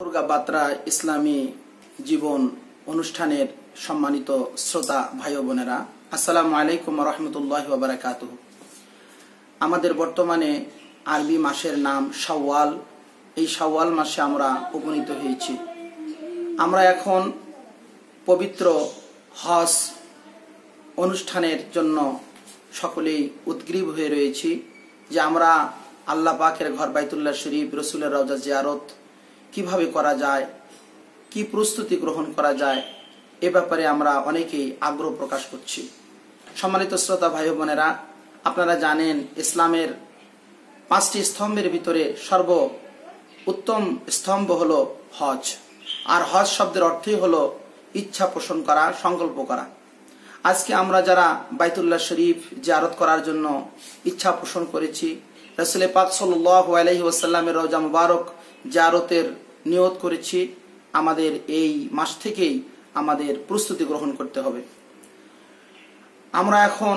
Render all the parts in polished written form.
বাত্রা ইসলামী জীবন অনুষ্ঠানের সম্মানিত শ্রোতা ভাই ও বোনেরা, আসসালামু আলাইকুম ওয়া রাহমাতুল্লাহি ওয়া বারাকাতুহু। আমাদের বর্তমানে আরবি মাসের নাম শাওয়াল। এই শাওয়াল মাসে আমরা উপনীত হয়েছি। আমরা এখন পবিত্র হজ অনুষ্ঠানের জন্য সকলেই উদ্গ্রীব হয়ে রয়েছি যে আমরা আল্লাহ পাকের ঘর বাইতুল্লাহ শরীফ, রসুলের রওজা জিয়ারত কিভাবে করা যায়, কি প্রস্তুতি গ্রহণ করা যায়, এ ব্যাপারে আমরা অনেকেই আগ্রহ প্রকাশ করছি। সম্মানিত শ্রোতা ভাই বোনেরা, আপনারা জানেন ইসলামের 5টি স্তম্ভের ভিতরে সর্ব উত্তম স্তম্ভ হলো হজ। আর হজ শব্দের অর্থই হলো ইচ্ছা পোষণ করা, সংকল্প করা। আজকে আমরা যারা বাইতুল্লাহ শরীফ জিয়ারত করার জন্য ইচ্ছা পোষণ করেছি, রাসূল পাক সাল্লাল্লাহু আলাইহি ওয়াসাল্লামের রওজা মুবারক জিয়ারতের নিয়ত করেছি, আমাদের এই মাস থেকেই আমাদের প্রস্তুতি গ্রহণ করতে হবে। আমরা এখন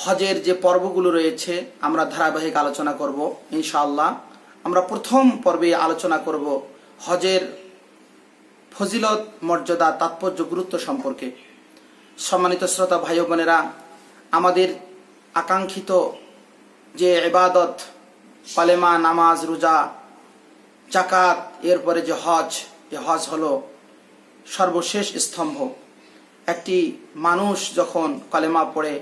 হজের যে পর্বগুলো রয়েছে আমরা ধারাবাহিক আলোচনা করব ইনশাআল্লাহ। আমরা প্রথম পর্বে আলোচনা করব হজের ফজিলত, মর্যাদা, তাৎপর্য, গুরুত্ব সম্পর্কে। সম্মানিত শ্রোতা ভাই বোনেরা, আমাদের আকাঙ্ক্ষিত যে ইবাদত, কালেমা, নামাজ, রোজা, যাকাত, এরপরে যে হজ, এই হজ হলো সর্বশেষ স্তম্ভ। একটি মানুষ যখন কালেমা পড়ে,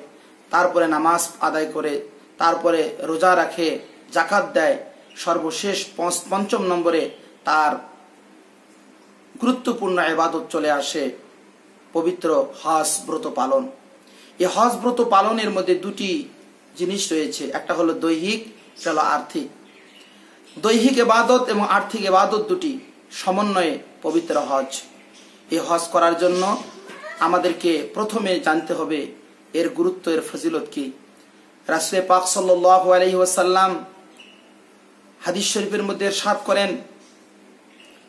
তারপরে নামাজ আদায় করে, তারপরে রোজা রাখে, যাকাত দেয়, সর্বশেষ 5ম নম্বরে তার গুরুত্বপূর্ণ ইবাদত চলে আসে পবিত্র হজ ব্রত পালন। এই হজ ব্রত পালনের মধ্যে দুটি জিনিস রয়েছে, একটা হলো দৈহিক, একটা হলো আর্থিক। দৈহিক ইবাদত এবং আর্থিক ইবাদত দুটি সমন্বয়ে পবিত্র হজ। এই হজ করার জন্য আমাদেরকে প্রথমে জানতে হবে এর গুরুত্ব, এর ফজিলত কি। রাসূল পাক সাল্লাল্লাহু আলাইহি ওয়াসাল্লাম হাদিস শরীফের মধ্যে ইরশাদ করেন,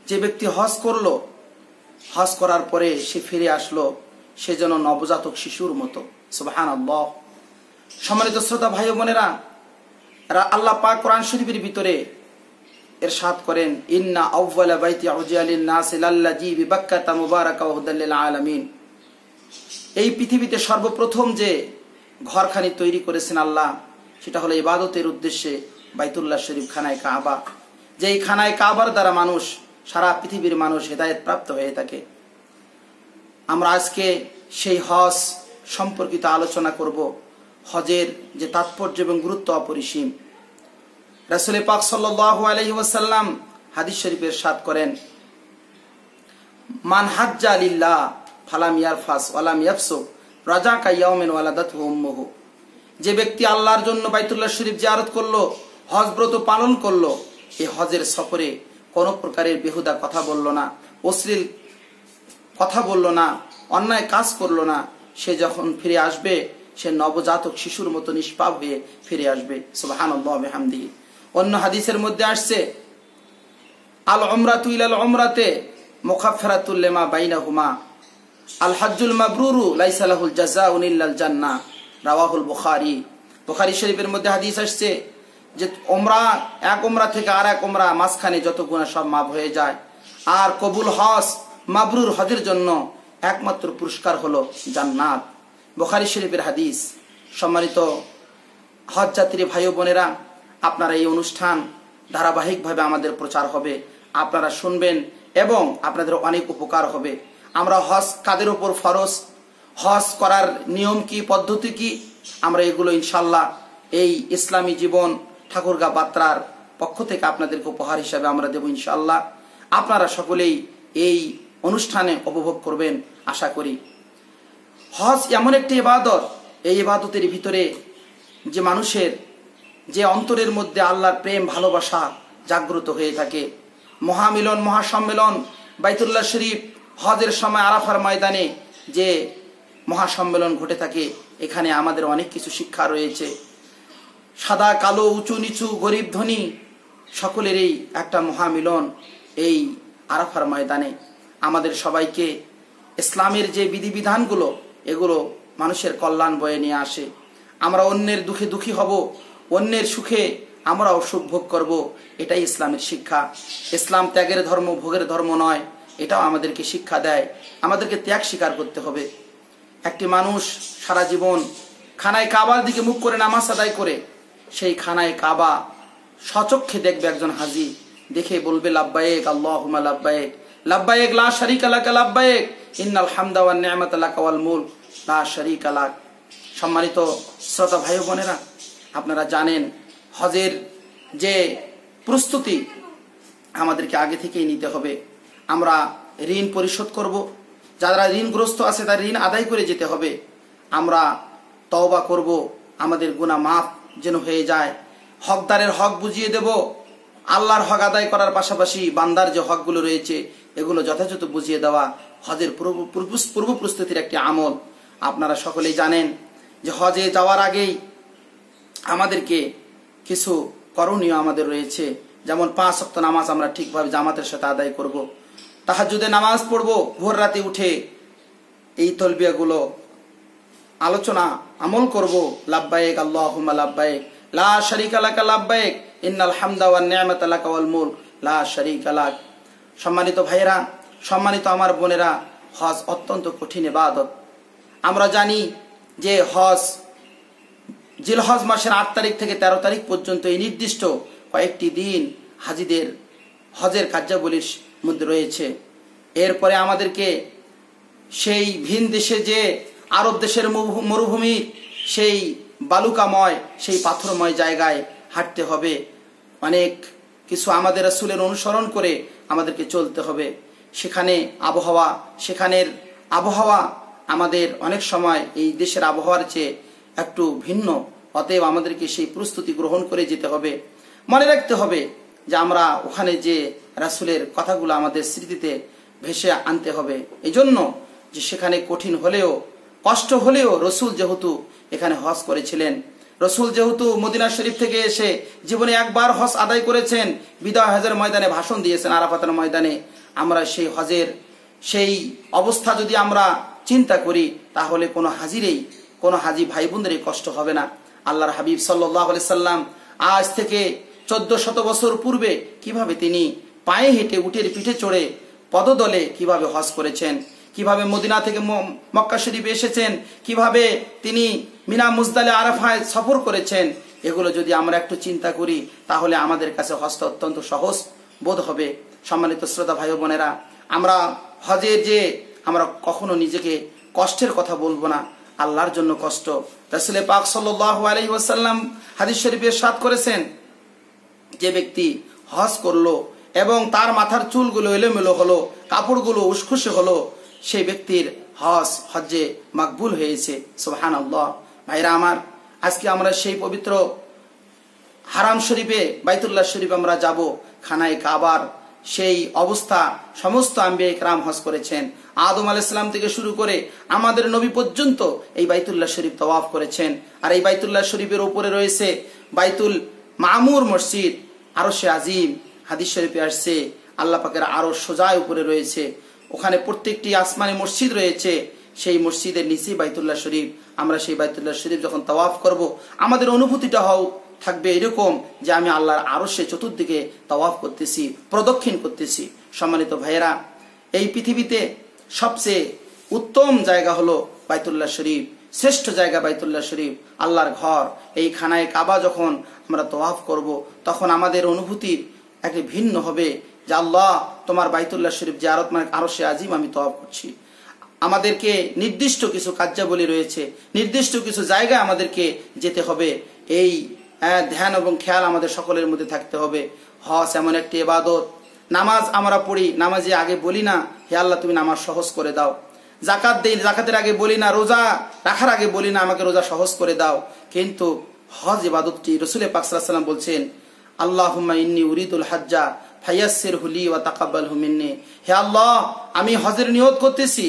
যে ব্যক্তি হজ করলো, হজ করার পরে সে ফিরে আসলো, সে যেন নবজাতক শিশুর মতো। সুবহানাল্লাহ। সম্মানিত শ্রোতা ভাই বোনেরা, আল্লাহ পাক কোরআন শরীফের ভিতরে ইরশাদ করেন, ইন্না আউওয়ালা বাইতি উজিয়া লিন-নাস লাল্লাযী বিবাক্কাতা মুবারাকা ওয়া হুদাল লিল আলামিন। এই পৃথিবীতে সর্বপ্রথম যে ঘরখানি তৈরি করেছেন আল্লাহ, সেটা হলো ইবাদতের উদ্দেশ্যে বাইতুল্লাহ শরীফ, খানায় কাবা। যেই খানায় কাবার দ্বারা মানুষ, সারা পৃথিবীর মানুষ হেদায়েত প্রাপ্ত হয়ে থাকে। আমরা আজকে সেই হজ সম্পর্কিত আলোচনা করব। হজের যে তাৎপর্য এবং গুরুত্ব অপরিসীম। রাসূল পাক সাল্লাল্লাহু আলাইহি ওয়াসাল্লাম হাদিস শরীফে ইরশাদ করেন, মান হাজ্জা লিল্লাহ ফালাম ইয়ারফাস ওয়ালাম ইয়াফসুক রাজাকা ইয়াউমিন ওয়ালাদাতহু উম্মুহু। যে ব্যক্তি আল্লাহর জন্য বাইতুল্লাহ শরীফ জিয়ারত করলো, হজ ব্রত পালন করলো, এই হজের সফরে কোনো প্রকারের বেহুদা কথা বলল না, অশ্লীল কথা বলল না, অন্যায় কাজ করলো না, সে যখন ফিরে আসবে সে নবজাতক শিশুর মতো নিষ্পাপ হয়ে ফিরে আসবে। সুবহানাল্লাহ ওয়া বিহামদিহি। অন্য হাদিসের মধ্যে আসছে, আল উমরাতু ইলাল উমরাতে মুকাফফারাতুল লিমা বাইনাহুমা, আল হজ্জুল মাবরুরু লাইসা লাহুল জাযাউন ইল্লাল জান্নাহ, রাওয়াহুল বুখারী। বুখারী শরীফের মধ্যে হাদিস আসছে যে উমরা, এক উমরা থেকে আর এক উমরা মাঝখানে যত গুনাহ সব মাফ হয়ে যায়। আর কবুল হজ, মাবরুর হজের জন্য একমাত্র পুরস্কার হলো জান্নাত। বুখারী শরীফের হাদিস। সম্মানিত হজ যাত্রী ভাই বোনেরা, আপনারা এই অনুষ্ঠান ধারাবাহিকভাবে আমাদের প্রচার হবে, আপনারা শুনবেন এবং আপনাদের অনেক উপকার হবে। আমরা হজ কাদের উপর ফরজ, হজ করার নিয়ম কি, পদ্ধতি কি, আমরা এগুলো ইনশাআল্লাহ এই ইসলামী জীবন ঠাকুরগাঁও বাত্রার পক্ষ থেকে আপনাদেরকে উপহার হিসাবে আমরা দেব ইনশাআল্লাহ। আপনারা সকলেই এই অনুষ্ঠানে উপভোগ করবেন আশা করি। হজ এমন একটি ইবাদত, এই ইবাদতের ভিতরে যে মানুষের যে অন্তরের মধ্যে আল্লাহর প্রেম, ভালোবাসা জাগ্রত হয়ে থাকে। মহামিলন, মহাসম্মেলন বাইতুল্লাহ শরীফ, হজের সময় আরাফার ময়দানে যে মহাসম্মেলন ঘটে থাকে, এখানে আমাদের অনেক কিছু শিক্ষা রয়েছে। সাদা কালো, উঁচু নিচু, গরিব ধনী সকলেরই একটা মহামিলন এই আরাফার ময়দানে। আমাদের সবাইকে ইসলামের যে বিধিবিধানগুলো, এগুলো মানুষের কল্যাণ বয়ে নিয়ে আসে। আমরা অন্যের দুঃখে দুঃখী হব, অন্যের সুখে আমরাও সুখ ভোগ করব, এটাই ইসলামের শিক্ষা। ইসলাম ত্যাগের ধর্ম, ভোগের ধর্ম নয়, এটাও আমাদেরকে শিক্ষা দেয়। আমাদেরকে ত্যাগ স্বীকার করতে হবে। একটি মানুষ সারা জীবন খানায় কাবার দিকে মুখ করে নামাজ আদায় করে, সেই খানায় কাবা সচক্ষে দেখবে একজন হাজি, দেখে বলবে লাব্বায়েক আল্লাহুম্মা লাব্বায়েক, লাব্বায়েক লা শারীকা লাক লাব্বায়েক, ইন্নাল হামদা ওয়ান নি'মাতা লাকা ওয়াল মুলক লা শারীকা লাক। সম্মানিত শ্রোতা ভাই বোনেরা, আপনারা জানেন হজের যে প্রস্তুতি আমাদেরকে আগে থেকেই নিতে হবে। আমরা ঋণ পরিশোধ করব, যারা ঋণগ্রস্ত আছে তার ঋণ আদায় করে যেতে হবে। আমরা তওবা করব, আমাদের গুনাহ মাফ যেন হয়ে যায়। হকদারের হক বুঝিয়ে দেব। আল্লাহর হক আদায় করার পাশাপাশি বান্দার যে হকগুলো রয়েছে এগুলো যথাযথ বুঝিয়ে দেওয়া হজের পূর্ব প্রস্তুতির একটি আমল। আপনারা সকলেই জানেন যে হজে যাওয়ার আগেই আমাদেরকে কিছু করণীয় আমাদের রয়েছে। যেমন 5 ওয়াক্ত নামাজ আমরা ঠিকভাবে জামাতের সাথে আদায় করব, তাহাজ্জুদে নামাজ পড়ব, ভোর রাতে উঠে এই তলবিয়াগুলো আলোচনা আমল করব। লাব্বায়েক আল্লাহুম্মা লাব্বায়েক, লা শারীকা লাকা লাব্বায়েক, ইন্নাল হামদা ওয়ান নি'মাতা লাকা ওয়াল মুলক লা শারীকা লাক। সম্মানিত ভাইয়েরা, সম্মানিত আমার বোনেরা, হজ অত্যন্ত কঠিন ইবাদত। আমরা জানি যে হজ জিলহজ মাসের 8 তারিখ থেকে 13 তারিখ পর্যন্ত এই নির্দিষ্ট কয়েকটি দিন হাজিদের হজের কার্যাবলীর মধ্যে রয়েছে। এরপরে আমাদেরকে সেই ভিন দেশে যে আরব দেশের মরুভূমি, সেই বালুকাময়, সেই পাথরময় জায়গায় হাঁটতে হবে। অনেক কিছু আমাদের রাসূলের অনুসরণ করে আমাদেরকে চলতে হবে। সেখানের আবহাওয়া আমাদের অনেক সময় এই দেশের আবহাওয়ার চেয়ে একটু ভিন্ন। অতএব আমাদেরকে সেই প্রস্তুতি গ্রহণ করে যেতে হবে। মনে রাখতে হবে যে আমরা ওখানে যে রাসূলের কথাগুলো আমাদের স্মৃতিতে ভেসে আনতে হবে। এই জন্য যে সেখানে কঠিন হলেও, কষ্ট হলেও রসুল যেহেতু এখানে হজ করেছিলেন, রসুল যেহেতু মদিনা শরীফ থেকে এসে জীবনে একবার হজ আদায় করেছেন, বিদায় হজের ময়দানে ভাষণ দিয়েছেন আরাফাতের ময়দানে, আমরা সেই হজের সেই অবস্থা যদি আমরা চিন্তা করি তাহলে কোনো হাজি ভাই বোনদের কষ্ট হবে না। আল্লাহর হাবিব সাল্লাল্লাহু আলাইহি সাল্লাম আজ থেকে 1400 বছর পূর্বে কিভাবে তিনি পায়ে হেঁটে উটের পিঠে চড়ে পদদলে কিভাবে হজ করেছেন, কিভাবে মদিনা থেকে মক্কা শরীফে এসেছেন, কিভাবে তিনি মিনা মুজদালে আরাফায় সফর করেছেন, এগুলো যদি আমরা একটু চিন্তা করি তাহলে আমাদের কাছে হজটা অত্যন্ত সহজ বোধ হবে। সম্মানিত শ্রোতা ভাই বোনেরা, আমরা হজের যে আমরা কখনো নিজেকে কষ্টের কথা বলবো না, আল্লাহর জন্য কষ্ট। রাসূল পাক সাল্লাল্লাহু আলাইহি ওয়াসাল্লাম হাদিস শরীফে ইরশাদ করেছেন, যে ব্যক্তি হজ করলো এবং তার মাথার চুলগুলো এলোমেলো হলো, কাপড়গুলো উসখুসে হলো, সেই ব্যক্তির হজ্জে মাকবুল হয়েছে। সুবহানাল্লাহ। ভাইরা আমার, আজকে আমরা সেই পবিত্র হারাম শরীফে বাইতুল্লাহ শরীফ আমরা যাব। খানায় কাবার সেই অবস্থা সমস্ত আম্বিয়া ইকরাম হজ করেছেন। আদম আলাইহিস সালাম থেকে শুরু করে আমাদের নবী পর্যন্ত এই বাইতুল্লাহ শরীফ তাওয়াফ করেছেন। আর এই বাইতুল্লাহ শরীফের উপরে রয়েছে বাইতুল মামুর মসজিদ, আরশে আজিম। হাদিস শরীফে আসছে আল্লাহ পাকের আরশ সোজা উপরে রয়েছে, ওখানে প্রত্যেকটি আসমানি মসজিদ রয়েছে। সেই মসজিদের নিচেই বাইতুল্লাহ শরীফ। আমরা সেই বাইতুল্লাহ শরীফ যখন তাওয়াফ করব, আমাদের অনুভূতিটা থাকবে এরকম যে আমি আল্লাহর আরশে চতুর্দিকে তাওয়াফ করতেছি, প্রদক্ষিণ করতেছি। সম্মানিত ভাইয়েরা, এই পৃথিবীতে সবচেয়ে উত্তম জায়গা হলো বাইতুল্লাহ শরীফ, শ্রেষ্ঠ জায়গা বাইতুল্লাহ শরীফ, আল্লাহর ঘর। এই খানায় কাবা যখন আমরা তাওয়াফ করব, তখন আমাদের অনুভূতি একটি ভিন্ন হবে যে আল্লাহ তোমার বাইতুল্লাহ শরীফ জিয়ারত মানে আরশে আজিম আমি তাওয়াফ করছি। আমাদেরকে নির্দিষ্ট কিছু কার্যাবলী রয়েছে, নির্দিষ্ট কিছু জায়গায় আমাদেরকে যেতে হবে। এই ধ্যান এবং খেয়াল আমাদের সকলের মধ্যে থাকতে হবে। হজ এমন একটি ইবাদত। নামাজ আমরা পড়ি, নামাজে আগে বলি না হে আল্লাহ তুমি নামাজ সহজ করে দাও। যাকাত দেই, যাকাতের আগে বলি না, রোজা রাখার আগে বলি না আমাকে রোজা সহজ করে দাও। কিন্তু হজ ইবাদতটি রাসূল পাক সাল্লাল্লাহু আলাইহি ওয়াসাল্লাম বলছেন, আল্লাহুম্মা ইন্নী উরিদুল হাজ্জা ফায়াসসিরহু লি ওয়া তাকাব্বালহু মিন্নি। হে আল্লাহ, আমি হজের নিয়ত করতেছি,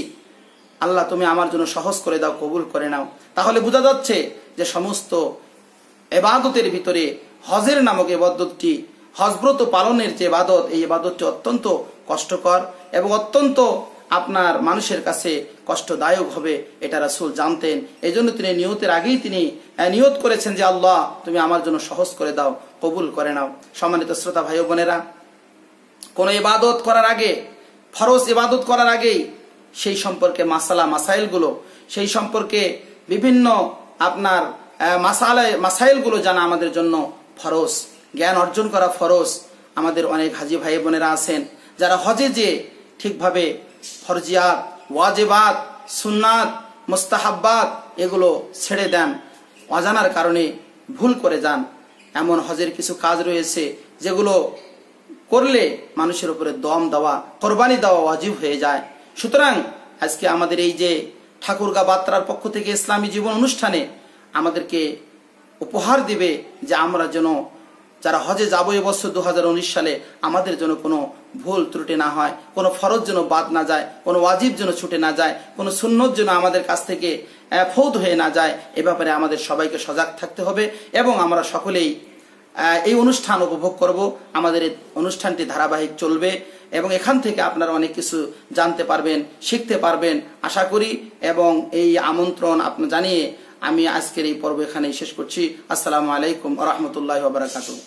আল্লাহ তুমি আমার জন্য সহজ করে দাও, কবুল করে নাও। তাহলে বোঝা যাচ্ছে যে সমস্ত ইবাদতের ভিতরে হজের নামক ইবাদতটি, হজব্রত পালনের যে ইবাদত, এই ইবাদতটি অত্যন্ত কষ্টকর এবং অত্যন্ত আপনার মানুষের কাছে কষ্টদায়ক হবে, এটা রাসূল জানতেন। এই জন্য তিনি নিয়তের আগেই তিনি নিয়ত করেছেন যে আল্লাহ তুমি আমার জন্য সহজ করে দাও, কবুল করে নাও। সম্মানিত শ্রোতা ভাই ও বোনেরা, কোন ইবাদত করার আগে, ফরজ ইবাদত করার আগেই সেই সম্পর্কে মাসাইলগুলো, সেই সম্পর্কে বিভিন্ন আপনার মাসাইলগুলো জানা আমাদের জন্য ফরজ, জ্ঞান অর্জন করা ফরজ। আমাদের অনেক হাজি ভাই বোনেরা আছেন যারা হজে যে ঠিকভাবে ফরজিয়াত, ওয়াজিবাত, সুন্নাত, মুস্তাহাব্বাত এগুলো ছেড়ে দেন, অজানার কারণে ভুল করে যান। এমন হজের কিছু কাজ রয়েছে যেগুলো করলে মানুষের উপরে দম দেওয়া, কোরবানি দেওয়া ওয়াজিব হয়ে যায়। সুতরাং আজকে আমাদের এই যে ঠাকুরগাঁ বার্তার পক্ষ থেকে ইসলামী জীবন অনুষ্ঠানে আমাদেরকে উপহার দিবে যে আমরা যেন যারা হজে যাবো এবছর 2019 সালে আমাদের যেন কোনো ভুল ত্রুটি না হয়, কোনো ফরজ যেন বাদ না যায়, কোনো ওয়াজিব যেন ছুটে না যায়, কোনো সুন্নত যেন আমাদের কাছ থেকে ফৌত হয়ে না যায়। এ ব্যাপারে আমাদের সবাইকে সজাগ থাকতে হবে এবং আমরা সকলেই এই অনুষ্ঠান উপভোগ করব। আমাদের এই অনুষ্ঠানটি ধারাবাহিক চলবে এবং এখান থেকে আপনারা অনেক কিছু জানতে পারবেন, শিখতে পারবেন আশা করি। এবং এই আমন্ত্রণ আপনি জানিয়ে আমি আজকের এই পর্ব এখানেই শেষ করছি। আসসালামু আলাইকুম ওয়া রাহমাতুল্লাহি ওয়া বারাকাতুহু।